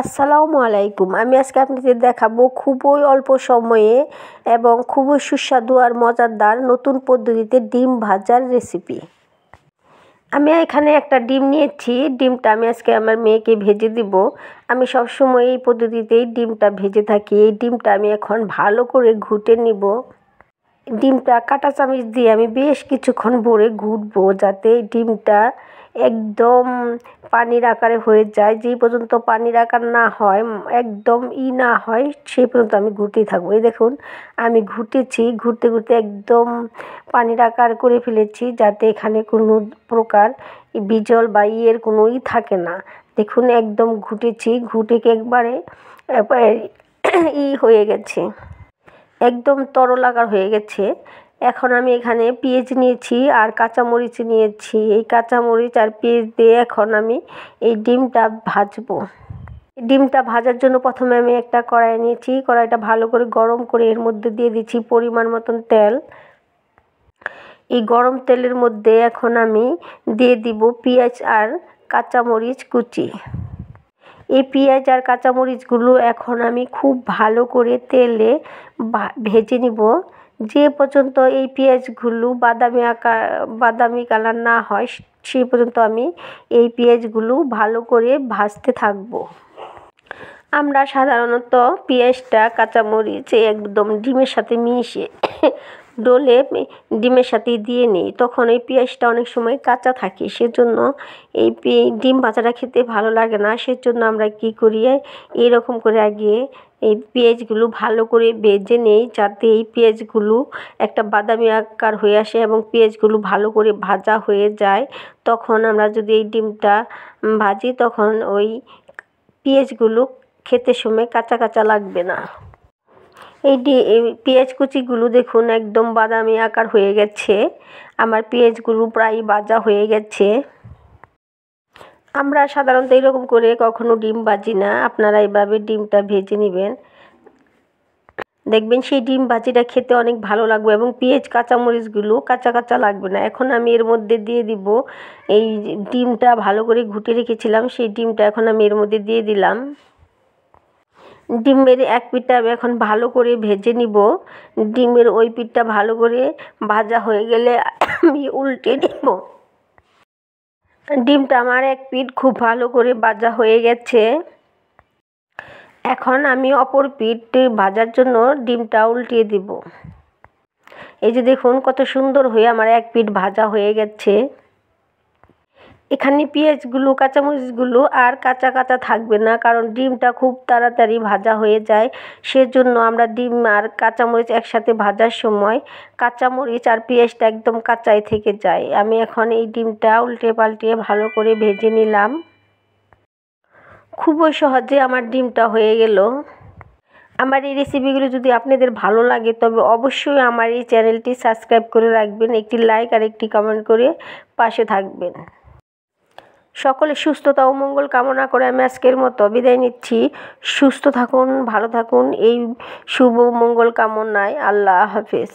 আসসালামু আলাইকুম। আমি আজকে আপনাদের দেখাবো খুবই অল্প সময়ে এবং খুবই সুস্বাদু আর মজাদার নতুন পদ্ধতিতে ডিম ভাজার রেসিপি। আমি এখানে একটা ডিম নিয়েছি। ডিমটা আমি আজকে আমার মেয়েকে ভেজে দিব। আমি সবসময় এই পদ্ধতিতেই ডিমটা ভেজে থাকি। এই ডিমটা আমি এখন ভালো করে ঘুটে নিব। ডিমটা কাঁটা চামচ দিয়ে আমি বেশ কিছুক্ষণ ভরে ঘুটবো, যাতে ডিমটা একদম পানির আকারে হয়ে যায়। যেই পর্যন্ত পানির আকার না হয়, একদম না হয়, সেই পর্যন্ত আমি ঘুরতেই থাকবো। এই দেখুন, আমি ঘুটেছি, ঘুরতে ঘুরতে একদম পানির আকার করে ফেলেছি, যাতে এখানে কোনো প্রকার বিজল বা কোনো থাকে না। দেখুন, একদম ঘুটেছি, ঘুটে একবারে হয়ে গেছে, একদম তরল আকার হয়ে গেছে। এখন আমি এখানে পেঁয়াজ নিয়েছি আর কাঁচামরিচ নিয়েছি। এই কাঁচামরিচ আর পেঁয়াজ দিয়ে এখন আমি এই ডিমটা ভাজবো। ডিমটা ভাজার জন্য প্রথমে আমি একটা কড়াই নিয়েছি। কড়াইটা ভালো করে গরম করে এর মধ্যে দিয়ে দিচ্ছি পরিমাণ মতন তেল। এই গরম তেলের মধ্যে এখন আমি দিয়ে দিব পেঁয়াজ আর কাঁচামরিচ কুচি। এই পেঁয়াজ আর কাঁচামরিচগুলো এখন আমি খুব ভালো করে তেলে ভেজে নিব। যে পর্যন্ত এই পেঁয়াজগুলো বাদামি কালার না হয়, সেই পর্যন্ত আমি এই পেঁয়াজগুলো ভালো করে ভাজতে থাকব। আমরা সাধারণত পেঁয়াজটা কাঁচামরিচ একদম ডিমের সাথে মিশিয়ে ডলে ডিমের সাথে দিয়ে নিই। তখন এই পেঁয়াজটা অনেক সময় কাঁচা থাকে, সেজন্য এই ডিম ভাজাটা খেতে ভালো লাগে না। সেজন্য আমরা কী করি, এরকম করে আগে এই পেঁয়াজগুলো ভালো করে ভেজে নেই, যাতে এই পেঁয়াজগুলো একটা বাদামি আকার হয়ে আসে এবং পেঁয়াজগুলো ভালো করে ভাজা হয়ে যায়। তখন আমরা যদি এই ডিমটা ভাজি, তখন ওই পেঁয়াজগুলো খেতে সময় কাঁচা কাঁচা লাগবে না। এই পেঁয়াজ কুচিগুলো দেখুন একদম বাদামি আকার হয়ে গেছে। আমার পেঁয়াজগুলো প্রায় ভাজা হয়ে গেছে। আমরা সাধারণত এরকম করে কখনো ডিম ভাজি না। আপনারা এইভাবে ডিমটা ভেজে নেবেন, দেখবেন সেই ডিম ভাজিটা খেতে অনেক ভালো লাগবে এবং পেঁয়াজ কাঁচামরিচগুলো কাঁচা কাঁচা লাগবে না। এখন আমি এর মধ্যে দিয়ে দিব এই ডিমটা ভালো করে ঘুটে রেখেছিলাম, সেই ডিমটা এখন আমি এর মধ্যে দিয়ে দিলাম। ডিমের এক পিঠটা আমি এখন ভালো করে ভেজে নিব। ডিমের ওই পিঠটা ভালো করে ভাজা হয়ে গেলে আমি উল্টে নেব। ডিমটা আমার এক পিঠ খুব ভালো করে ভাজা হয়ে গেছে। এখন আমি অপর পিঠ ভাজার জন্য ডিমটা উল্টিয়ে দিব। এই যে দেখুন, কত সুন্দর হয়ে আমার এক পিঠ ভাজা হয়ে গেছে। এখানে পেঁয়াজগুলো কাঁচামরিচগুলো আর কাঁচা কাঁচা থাকবে না, কারণ ডিমটা খুব তাড়াতাড়ি ভাজা হয়ে যায়। সেজন্য আমরা ডিম আর কাঁচামরিচ একসাথে ভাজার সময় কাঁচামরিচ আর পেঁয়াজটা একদম কাঁচাই থেকে যায়। আমি এখন এই ডিমটা উল্টে পাল্টে ভালো করে ভেজে নিলাম। খুবই সহজে আমার ডিমটা হয়ে গেল। আমার এই রেসিপিগুলো যদি আপনাদের ভালো লাগে, তবে অবশ্যই আমার এই চ্যানেলটি সাবস্ক্রাইব করে রাখবেন, একটি লাইক আর একটি কমেন্ট করে পাশে থাকবেন। সকলে সুস্থতা ও মঙ্গল কামনা করে আমি আজকের মতো বিদায় নিচ্ছি। সুস্থ থাকুন, ভালো থাকুন, এই শুভ মঙ্গল কামনায়। আল্লাহ হাফেজ।